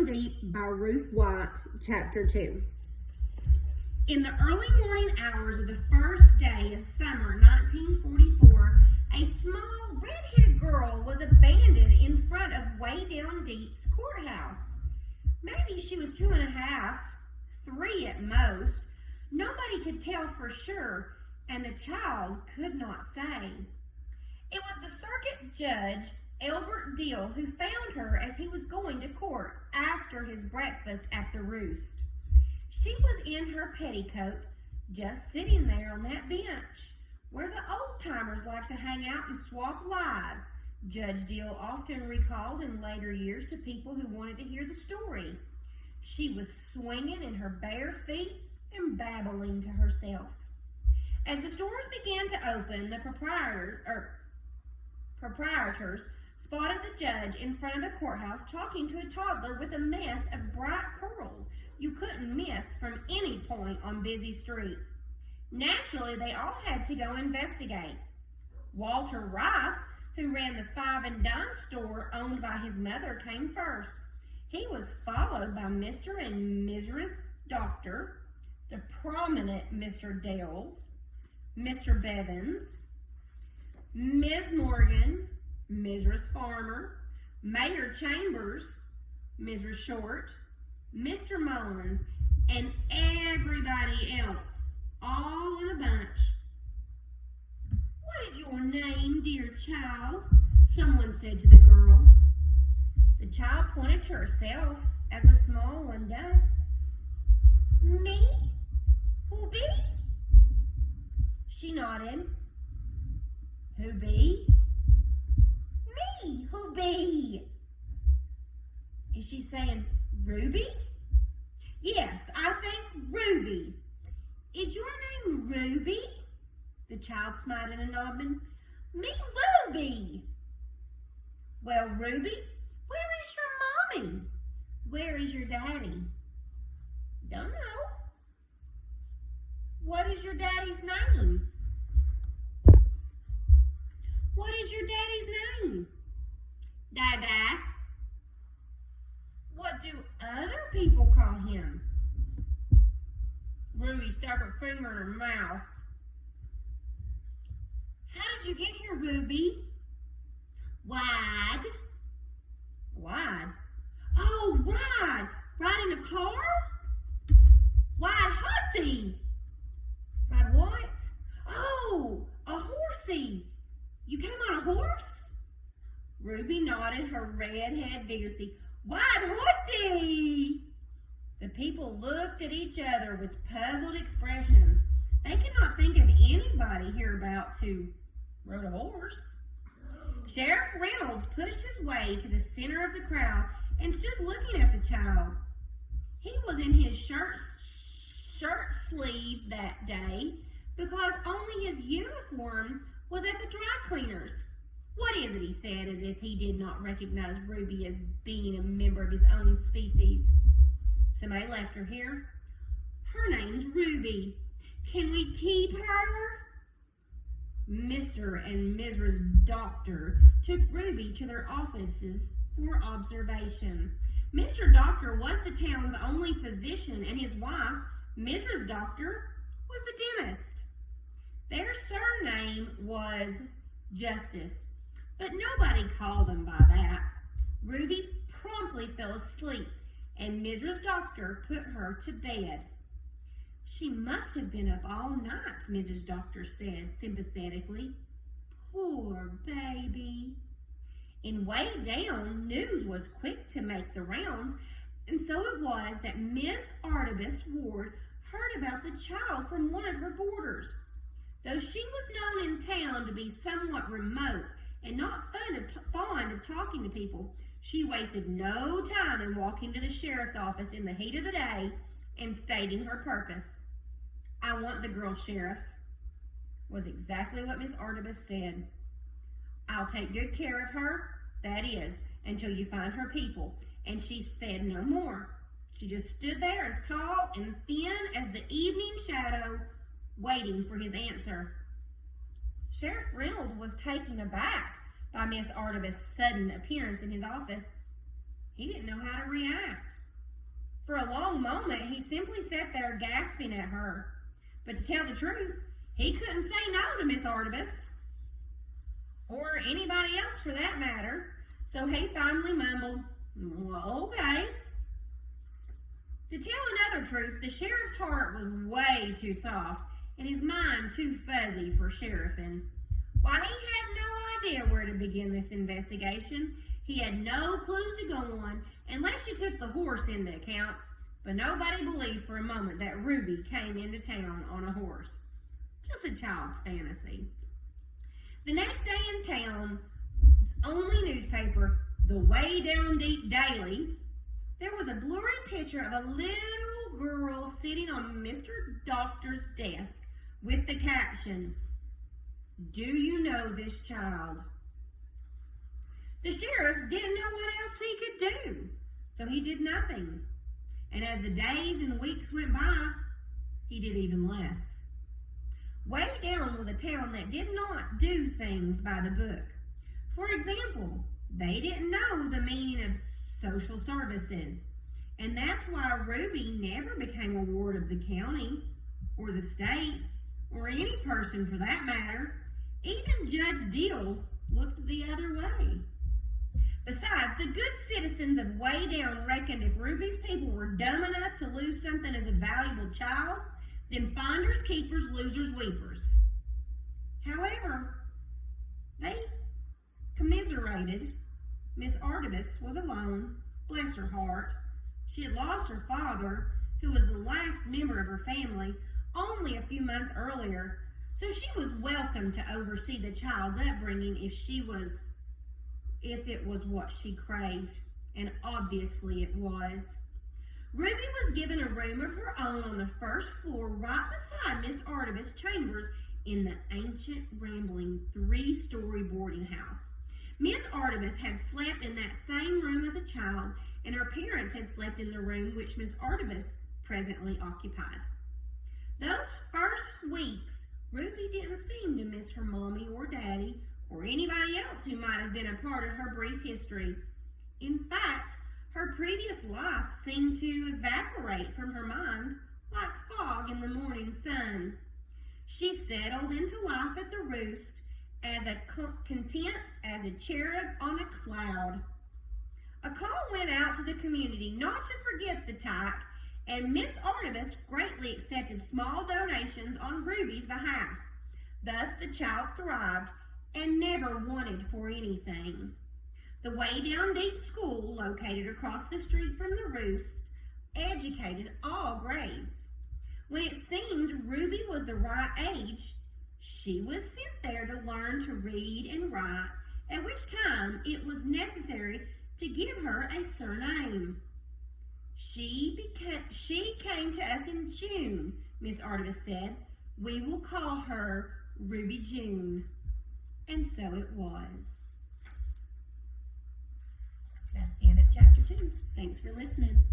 Deep by Ruth White, Chapter 2. In the early morning hours of the first day of summer 1944, a small red-headed girl was abandoned in front of Way Down Deep's courthouse. Maybe she was 2.5, 3 at most. Nobody could tell for sure, and the child could not say. It was the circuit judge, Albert Dill, who found her as he was going to court after his breakfast at the Roost. She was in her petticoat, just sitting there on that bench, where the old-timers like to hang out and swap lies, Judge Dill often recalled in later years to people who wanted to hear the story. She was swinging in her bare feet and babbling to herself. As the stores began to open, the proprietors spotted the judge in front of the courthouse talking to a toddler with a mess of bright curls you couldn't miss from any point on busy street. Naturally, they all had to go investigate. Walter Rife, who ran the Five and Dime store owned by his mother, came first. He was followed by Mr. and Mrs. Doctor, the prominent Mr. Dales, Mr. Bevins, Ms. Morgan, Mrs. Farmer, Mayor Chambers, Mrs. Short, Mr. Mullins, and everybody else, all in a bunch. "What is your name, dear child?" someone said to the girl. The child pointed to herself, as a small one does. "Me? Who be?" She nodded. "Who be?" "Me, who be?" Is she saying Ruby? "Yes, I think Ruby." "Is your name Ruby?" The child smiled and nodded. "Me, Ruby." "Well, Ruby, where is your mommy? Where is your daddy?" "Don't know." "What is your daddy's name?" "What is your daddy's name?" "Dada." "What do other people call him?" Ruby stuck her finger in her mouth. "How did you get here, Ruby?" "Wide." "Wide? Oh, ride. Ride in a car?" "Wide hussy." "Ride what?" "Oh, a horsey. You came on a horse?" Ruby nodded her red head vigorously. "Wide horsey!" The people looked at each other with puzzled expressions. They could not think of anybody hereabouts who rode a horse. Sheriff Reynolds pushed his way to the center of the crowd and stood looking at the child. He was in his shirt sleeve that day because only his uniform was at the dry cleaners. "What is it?" he said, as if he did not recognize Ruby as being a member of his own species. "Somebody left her here." "Her name's Ruby. Can we keep her?" Mr. and Mrs. Doctor took Ruby to their offices for observation. Mr. Doctor was the town's only physician, and his wife, Mrs. Doctor, was the dentist. Their surname was Justice, but nobody called them by that. Ruby promptly fell asleep, and Mrs. Doctor put her to bed. "She must have been up all night," Mrs. Doctor said sympathetically. "Poor baby." In Way Down, news was quick to make the rounds, and so it was that Miss Artibus Ward heard about the child from one of her boarders. Though she was known in town to be somewhat remote and not fond of talking to people, she wasted no time in walking to the sheriff's office in the heat of the day and stating her purpose. "I want the girl, Sheriff," was exactly what Miss Artibus said. "I'll take good care of her, that is, until you find her people." And she said no more. She just stood there as tall and thin as the evening shadow, waiting for his answer. Sheriff Reynolds was taken aback by Miss Artibus' sudden appearance in his office. He didn't know how to react. For a long moment, he simply sat there gasping at her. But to tell the truth, he couldn't say no to Miss Artibus, or anybody else for that matter. So he finally mumbled, "Well, okay." To tell another truth, the sheriff's heart was way too soft and his mind too fuzzy for sheriffing. Why, he had no idea where to begin this investigation. He had no clues to go on unless you took the horse into account, but nobody believed for a moment that Ruby came into town on a horse. Just a child's fantasy. The next day in town's only newspaper, the Way Down Deep Daily, there was a blurry picture of a little girl sitting on Mr. Doctor's desk with the caption, "Do you know this child?" The sheriff didn't know what else he could do, so he did nothing. And as the days and weeks went by, he did even less. Way Down was a town that did not do things by the book. For example, they didn't know the meaning of social services, and that's why Ruby never became a ward of the county, or the state, or any person for that matter. Even Judge Diddle looked the other way. Besides, the good citizens of Way Down reckoned if Ruby's people were dumb enough to lose something as a valuable child, then finders, keepers, losers, weepers. However, they commiserated. Miss Artibus was alone, bless her heart. She had lost her father, who was the last member of her family, only a few months earlier, so she was welcome to oversee the child's upbringing if it was what she craved, and obviously it was. Ruby was given a room of her own on the first floor right beside Miss Artibus' chambers in the ancient, rambling, 3-story boarding house. Miss Artibus had slept in that same room as a child, and her parents had slept in the room which Miss Artibus presently occupied. Those first weeks, Ruby didn't seem to miss her mommy or daddy or anybody else who might have been a part of her brief history. In fact, her previous life seemed to evaporate from her mind like fog in the morning sun. She settled into life at the Roost as content as a cherub on a cloud. A call went out to the community not to forget the tyke, and Miss Artibus greatly accepted small donations on Ruby's behalf. Thus the child thrived and never wanted for anything. The Way Down Deep School, located across the street from the Roost, educated all grades. When it seemed Ruby was the right age, she was sent there to learn to read and write, at which time it was necessary to give her a surname. She came to us in June, Miss Artibus said. We will call her Ruby June. And so it was. That's the end of chapter 2. Thanks for listening.